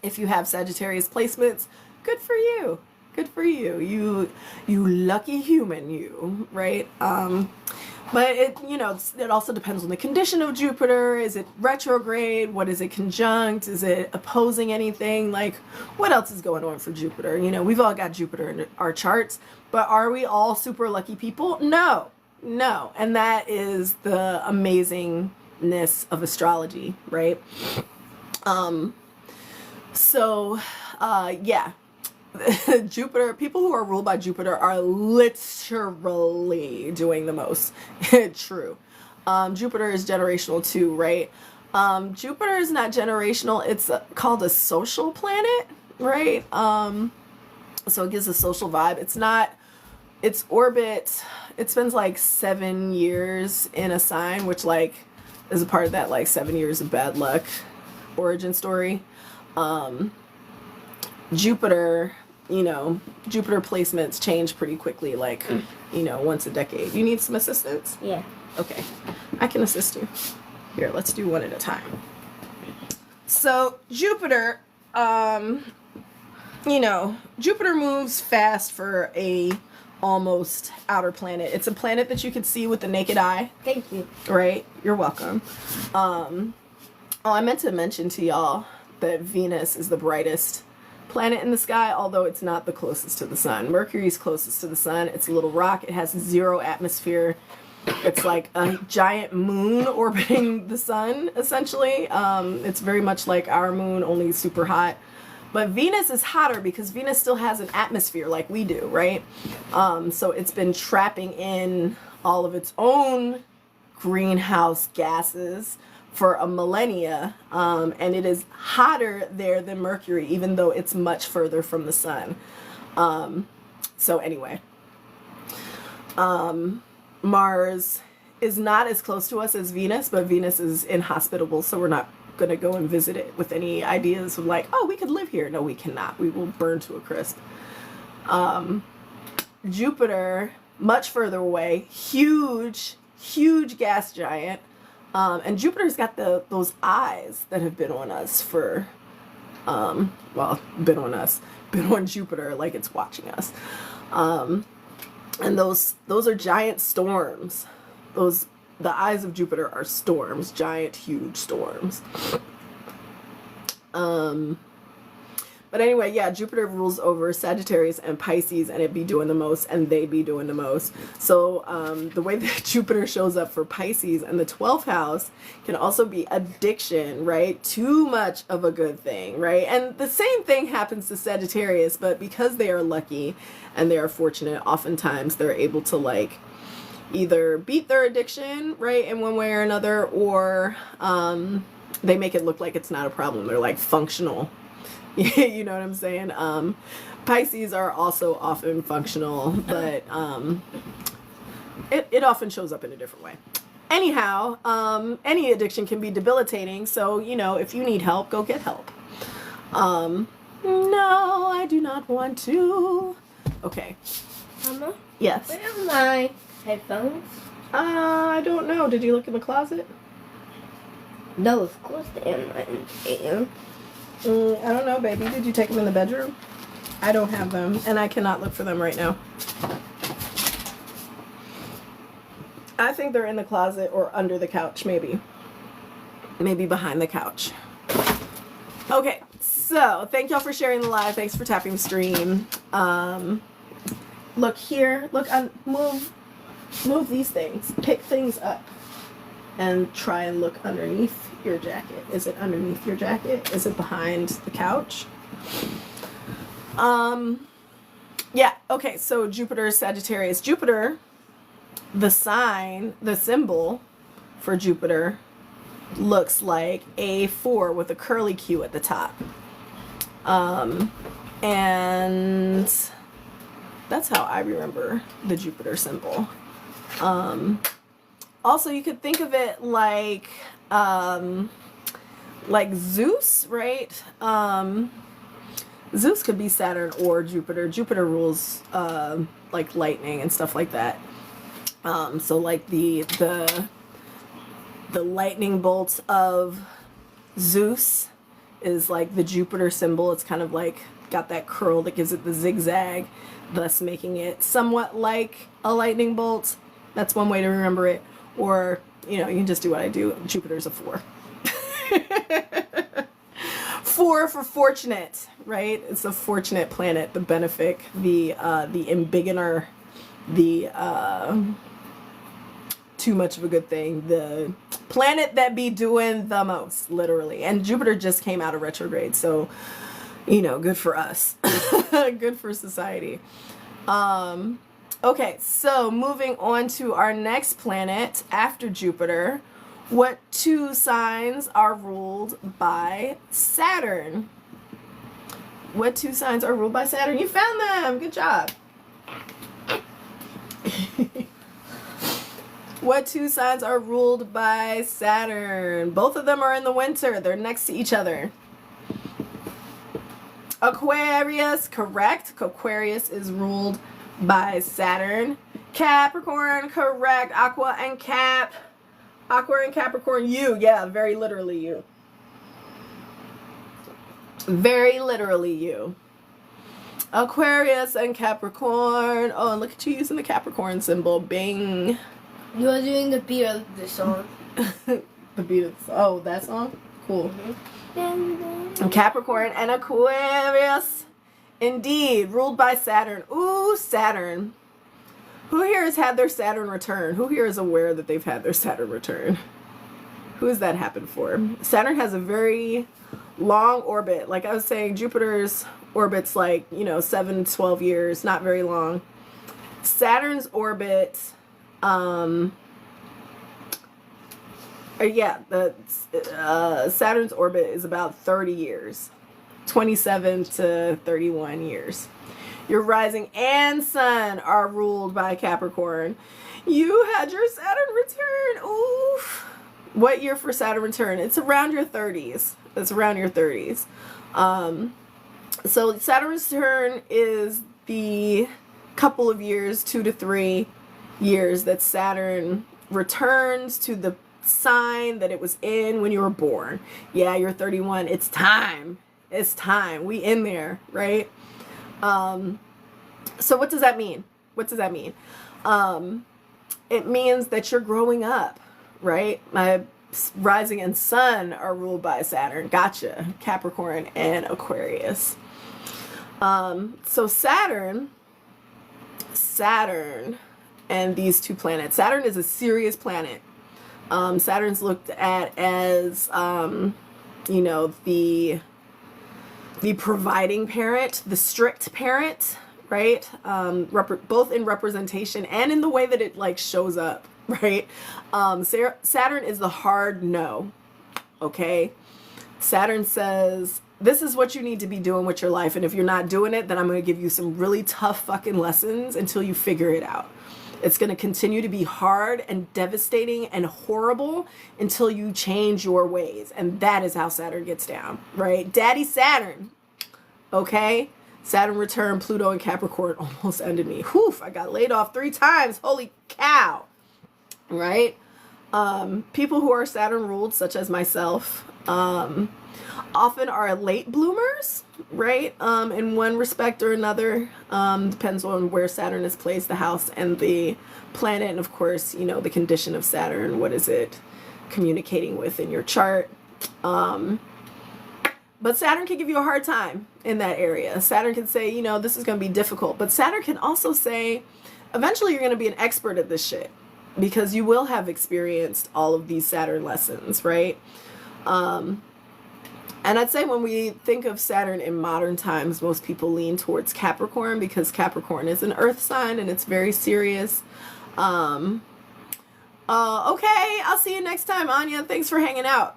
If you have Sagittarius placements, good for you. Good for you. You lucky human, you, right? But it also depends on the condition of Jupiter. Is it retrograde? What is it conjunct? Is it opposing anything? Like, what else is going on for Jupiter? We've all got Jupiter in our charts, but are we all super lucky people? No. And that is the amazingness of astrology, right? Yeah. Jupiter, people who are ruled by Jupiter are literally doing the most. True. Jupiter is generational too, right? Jupiter is not generational. It's called a social planet, right? So it gives a social vibe. Its orbit, it spends like 7 years in a sign, which like is a part of that like 7 years of bad luck origin story. Jupiter you know, Jupiter placements change pretty quickly, like, you know, once a decade. You need some assistance? Yeah. Okay, I can assist you. Here, let's do one at a time. So Jupiter, you know, Jupiter moves fast for a almost outer planet. It's a planet that you can see with the naked eye. Thank you. Right? You're welcome. Oh, I meant to mention to y'all that Venus is the brightest planet in the sky, although it's not the closest to the sun. Mercury's closest to the sun. It's a little rock. It has 0 atmosphere. It's like a giant moon orbiting the sun, essentially. It's very much like our moon, only super hot. But Venus is hotter because Venus still has an atmosphere like we do, right? So it's been trapping in all of its own greenhouse gases for a millennia, and it is hotter there than Mercury, even though it's much further from the sun. So anyway, Mars is not as close to us as Venus, but Venus is inhospitable, so we're not going to go and visit it with any ideas of like, oh, we could live here. No, we cannot. We will burn to a crisp. Jupiter, much further away, huge gas giant. And Jupiter's got those eyes that have been on us for, been on Jupiter like it's watching us. And those are giant storms. The eyes of Jupiter are storms, giant, huge storms. But anyway, yeah, Jupiter rules over Sagittarius and Pisces, and it be doing the most, and they be doing the most. So the way that Jupiter shows up for Pisces and the 12th house can also be addiction, right? Too much of a good thing, right? And the same thing happens to Sagittarius, but because they are lucky and they are fortunate, oftentimes they're able to like either beat their addiction, right, in one way or another, or they make it look like it's not a problem. They're like functional. You know what I'm saying? Pisces are also often functional, but it often shows up in a different way. Anyhow, any addiction can be debilitating, so, you know, if you need help, go get help. No, I do not want to. Okay. Mama? Yes. Where are my headphones? I don't know. Did you look in the closet? No, of course they are. I don't know, baby. Did you take them in the bedroom? I don't have them, and I cannot look for them right now. I think they're in the closet or under the couch, maybe. Maybe behind the couch. Okay, so thank y'all for sharing the live. Thanks for tapping the stream. Look here. Look, move these things. Pick things up. And try and look underneath your jacket. Is it underneath your jacket? Is it behind the couch? Yeah, okay, so Jupiter, Sagittarius. Jupiter, the sign, the symbol for Jupiter looks like a 4 with a curly Q at the top. And that's how I remember the Jupiter symbol. Also, you could think of it like Zeus, right? Zeus could be Saturn or Jupiter. Jupiter rules like lightning and stuff like that. So like the lightning bolt of Zeus is like the Jupiter symbol. It's kind of like got that curl that gives it the zigzag, thus making it somewhat like a lightning bolt. That's one way to remember it. Or, you know, you can just do what I do. Jupiter's a 4. 4 for fortunate, right? It's a fortunate planet, the benefic, the embiggener, the too much of a good thing, the planet that be doing the most, literally. And Jupiter just came out of retrograde, so, you know, good for us. Good for society. Okay, so moving on to our next planet after Jupiter. What 2 signs are ruled by Saturn? What 2 signs are ruled by Saturn? You found them! Good job. What 2 signs are ruled by Saturn? Both of them are in the winter. They're next to each other. Aquarius, correct. Aquarius is ruled by Saturn. Capricorn, correct. Aqua and Cap. Aqua and Capricorn, you. Yeah, very literally you. Very literally you. Aquarius and Capricorn. Oh, and look at you using the Capricorn symbol. Bing. You are doing the beat of the song. The beat of that song? Cool. Mm-hmm. Capricorn and Aquarius. Indeed, ruled by Saturn. Ooh, Saturn. Who here has had their Saturn return? Who here is aware that they've had their Saturn return? Who has that happened for? Saturn has a very long orbit. Like I was saying, Jupiter's orbit's like, 7 to 12 years, not very long. Saturn's orbit, Saturn's orbit is about 30 years, 27 to 31 years. Your rising and sun are ruled by Capricorn. You had your Saturn return. Oof. What year for Saturn return? It's around your 30s. It's around your 30s. So Saturn return is the couple of years, 2 to 3 years, that Saturn returns to the sign that it was in when you were born. Yeah, you're 31. It's time. It's time. We in there, right? So what does that mean? What does that mean? It means that you're growing up, right? My rising and sun are ruled by Saturn. Gotcha. Capricorn and Aquarius. So Saturn and these two planets. Saturn is a serious planet. Saturn's looked at as, the providing parent, the strict parent, right? Both in representation and in the way that it like shows up, right? Saturn is the hard no, okay? Saturn says, this is what you need to be doing with your life, and if you're not doing it, then I'm going to give you some really tough fucking lessons until you figure it out. It's going to continue to be hard and devastating and horrible until you change your ways. And that is how Saturn gets down, right? Daddy Saturn, okay? Saturn return, Pluto and Capricorn almost ended me. Whew, I got laid off 3 times. Holy cow, right? People who are Saturn ruled, such as myself, often are late bloomers, right? In one respect or another, depends on where Saturn is placed, the house and the planet, and of course, the condition of Saturn. What is it communicating with in your chart? But Saturn can give you a hard time in that area. Saturn can say, this is going to be difficult. But Saturn can also say, eventually you're going to be an expert at this shit because you will have experienced all of these Saturn lessons, right? And I'd say when we think of Saturn in modern times, most people lean towards Capricorn because Capricorn is an earth sign and it's very serious. Okay, I'll see you next time, Anya. Thanks for hanging out.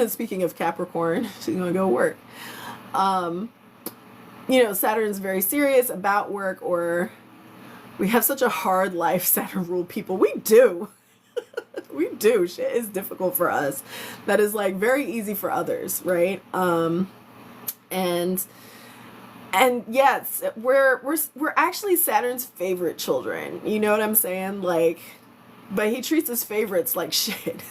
Speaking of Capricorn, she's going to go work. Saturn's very serious about work, or we have such a hard life, Saturn ruled people. We do. We do. Shit is difficult for us. That is like very easy for others, right? And yes, we're actually Saturn's favorite children. You know what I'm saying? Like, but he treats his favorites like shit.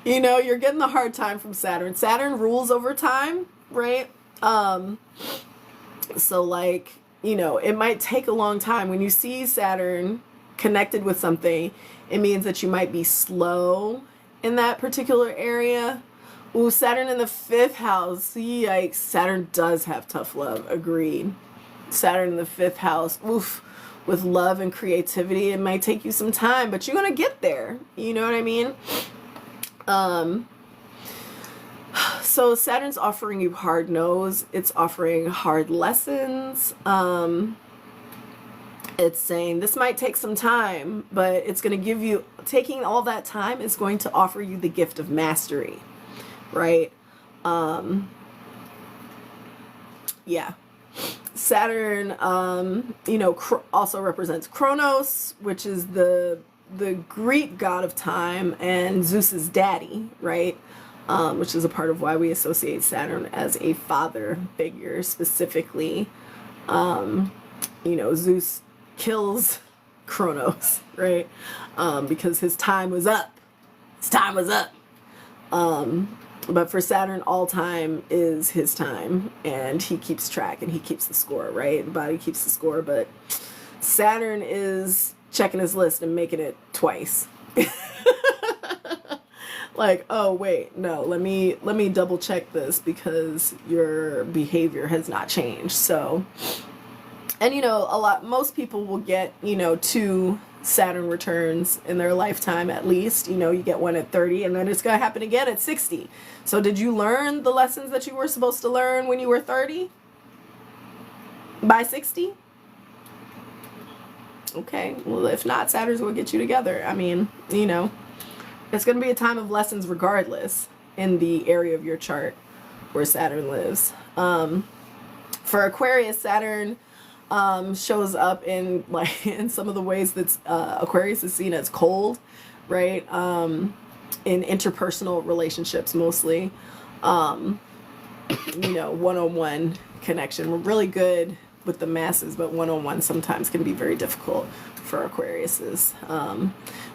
You're getting the hard time from Saturn. Saturn rules over time, right? So like, it might take a long time. When you see Saturn connected with something, it means that you might be slow in that particular area. Ooh, Saturn in the 5th house. Yikes. Saturn does have tough love. Agreed. Saturn in the 5th house. Oof. With love and creativity, it might take you some time, but you're going to get there. You know what I mean? So Saturn's offering you hard no's. It's offering hard lessons. It's saying this might take some time, but it's going to give you, taking all that time is going to offer you the gift of mastery, right? Yeah. Saturn, also represents Kronos, which is the Greek god of time and Zeus's daddy, right? which is a part of why we associate Saturn as a father figure specifically. Zeus kills Kronos, right? Because his time was up. His time was up. But for Saturn, all time is his time, and he keeps track and he keeps the score, right? The body keeps the score, but Saturn is checking his list and making it twice. Like, oh wait, no, let me double check this because your behavior has not changed. So, and most people will get 2 Saturn returns in their lifetime at least. You get one at 30, and then it's gonna happen again at 60. So did you learn the lessons that you were supposed to learn when you were 30 by 60? Okay, well, if not, Saturn's gonna get you together. I mean, it's going to be a time of lessons regardless in the area of your chart where Saturn lives. For Aquarius, Saturn shows up in in some of the ways that Aquarius is seen as cold, right? In interpersonal relationships mostly. One-on-one connection. We're really good with the masses, but one-on-one sometimes can be very difficult for Aquariuses.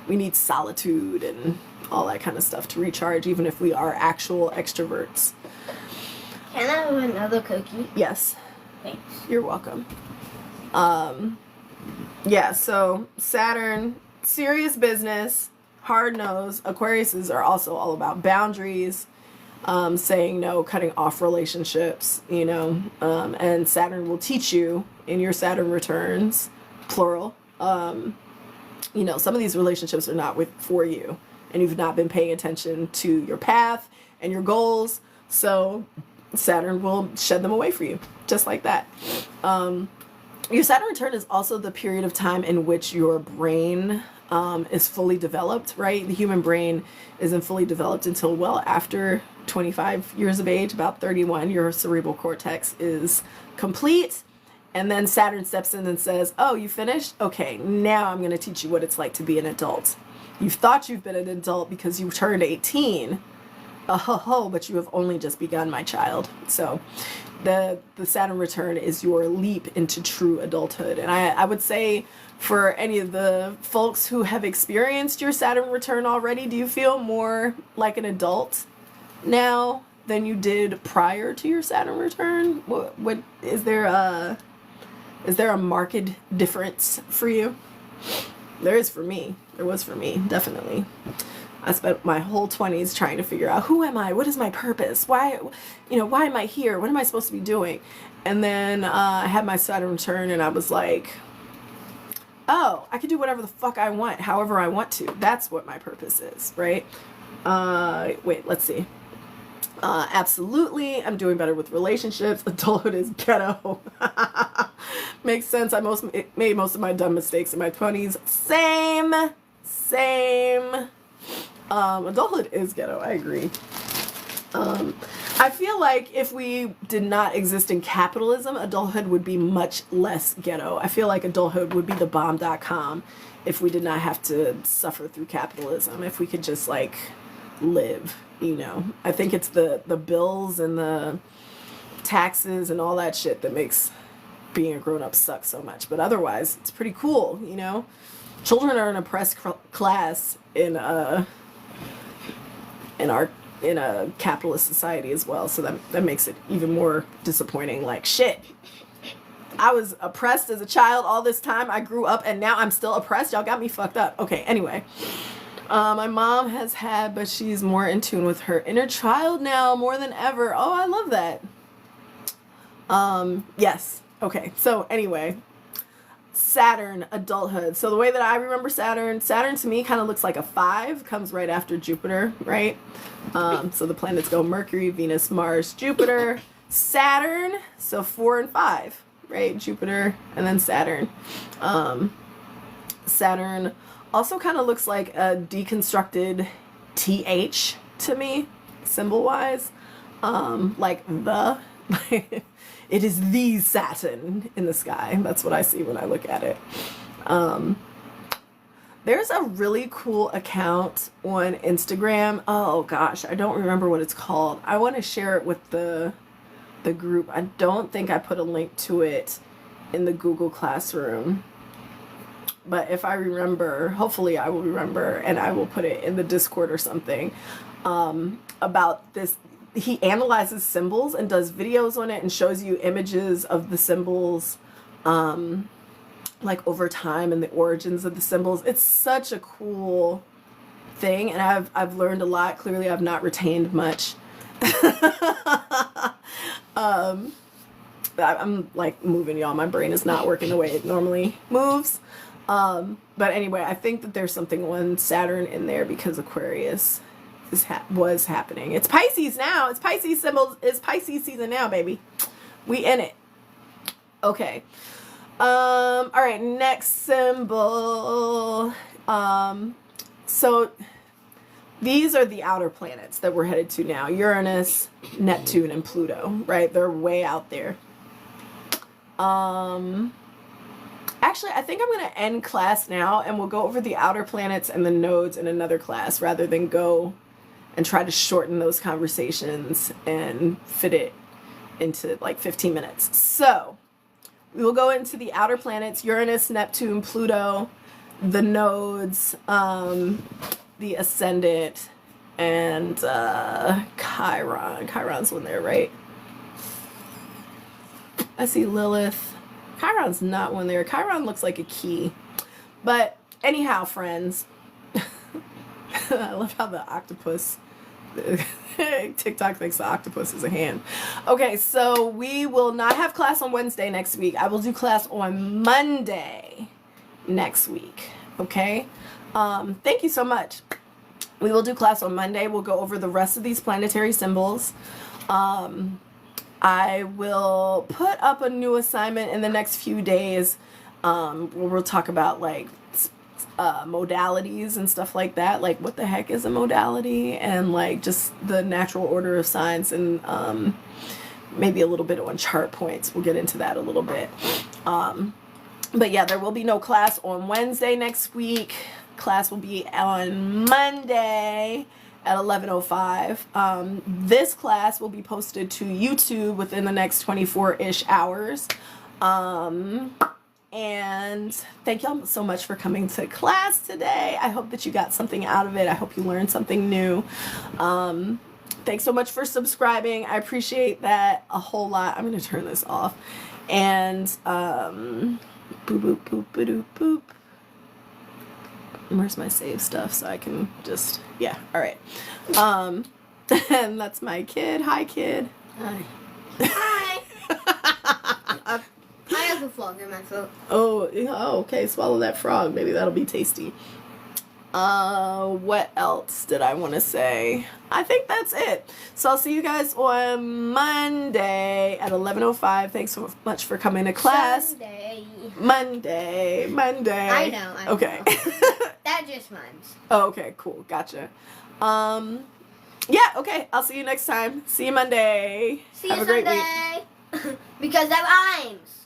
We need solitude and all that kind of stuff to recharge, even if we are actual extroverts. Can I have another cookie? Yes. Thanks. You're welcome. So Saturn, serious business, hard nose. Aquariuses are also all about boundaries, saying no, cutting off relationships, and Saturn will teach you in your Saturn returns, plural. Some of these relationships are not for you, and you've not been paying attention to your path and your goals, so Saturn will shed them away for you, just like that. Your Saturn return is also the period of time in which your brain is fully developed, right? The human brain isn't fully developed until well after 25 years of age, about 31. Your cerebral cortex is complete. And then Saturn steps in and says, oh, you finished? Okay, now I'm going to teach you what it's like to be an adult. You've thought you've been an adult because you turned 18. But you have only just begun, my child. So the Saturn return is your leap into true adulthood. And I would say for any of the folks who have experienced your Saturn return already, do you feel more like an adult now than you did prior to your Saturn return? What is there a marked difference for you? There is for me. There was for me, definitely. I spent my whole 20s trying to figure out, who am I? What is my purpose? Why am I here? What am I supposed to be doing? And then I had my Saturn return, and I was like, oh, I can do whatever the fuck I want, however I want to. That's what my purpose is, right? Wait, let's see. Absolutely, I'm doing better with relationships. Adulthood is ghetto. Makes sense. I made most of my dumb mistakes in my 20s. Same. Adulthood is ghetto. I agree. I feel like if we did not exist in capitalism, adulthood would be much less ghetto. I feel like adulthood would be the bomb.com if we did not have to suffer through capitalism. If we could just live, I think it's the bills and the taxes and all that shit that makes being a grown-up suck so much. But otherwise, it's pretty cool, Children are an oppressed class in a capitalist society as well, so that makes it even more disappointing. Like, shit, I was oppressed as a child all this time. I grew up and now I'm still oppressed. Y'all got me fucked up. Okay, anyway. My mom has had, but she's more in tune with her inner child now more than ever. Oh, I love that. Yes. Okay. So anyway, Saturn, adulthood. So the way that I remember Saturn to me kind of looks like a 5, comes right after Jupiter, right? So the planets go Mercury, Venus, Mars, Jupiter, Saturn. So 4 and 5, right? Jupiter and then Saturn. Saturn also kind of looks like a deconstructed TH to me, symbol-wise. Like the... It is the Saturn in the sky. That's what I see when I look at it. There's a really cool account on Instagram. Oh gosh, I don't remember what it's called. I want to share it with the group. I don't think I put a link to it in the Google Classroom. But if I remember, hopefully I will remember, and I will put it in the Discord or something, about this. He analyzes symbols and does videos on it and shows you images of the symbols, like over time and the origins of the symbols. It's such a cool thing, and I've learned a lot. Clearly, I've not retained much. I'm like moving, y'all. My brain is not working the way it normally moves. But anyway, I think that there's something on Saturn in there because Aquarius was happening. It's Pisces now. It's Pisces symbols. It's Pisces season now, baby. We in it. Okay. All right. Next symbol. So these are the outer planets that we're headed to now. Uranus, Neptune, and Pluto, right? They're way out there. Actually, I think I'm going to end class now, and we'll go over the outer planets and the nodes in another class rather than go and try to shorten those conversations and fit it into like 15 minutes. So we will go into the outer planets: Uranus, Neptune, Pluto, the nodes, the ascendant, and Chiron. Chiron's one there, right? I see Lilith. Chiron's not one there. Chiron looks like a key. But anyhow, friends, I love how the octopus, TikTok thinks the octopus is a hand. Okay, so we will not have class on Wednesday next week. I will do class on Monday next week. Okay? Thank you so much. We will do class on Monday. We'll go over the rest of these planetary symbols. I will put up a new assignment in the next few days, where we'll talk about like modalities and stuff like that, like what the heck is a modality, and like just the natural order of signs, and maybe a little bit on chart points. We'll get into that a little bit. But yeah, there will be no class on Wednesday next week. Class will be on Monday at 11:05. This class will be posted to YouTube within the next 24-ish hours. And thank y'all so much for coming to class today. I hope that you got something out of it. I hope you learned something new. Thanks so much for subscribing. I appreciate that a whole lot. I'm going to turn this off. And boop, boop, boop, boop, boop. Where's my save stuff so I can just, yeah, all right. And that's my kid. Hi, kid. Hi. Hi. I have a frog in my throat. Oh, okay. Swallow that frog. Maybe that'll be tasty. What else did I want to say? I think that's it. So I'll see you guys on Monday at 11:05. Thanks so much for coming to class. Monday. I know. Okay. That just rhymes. Oh, okay, cool. Gotcha. Yeah, okay. I'll see you next time. See you Monday. See Have you a great Sunday. week. Because that rhymes.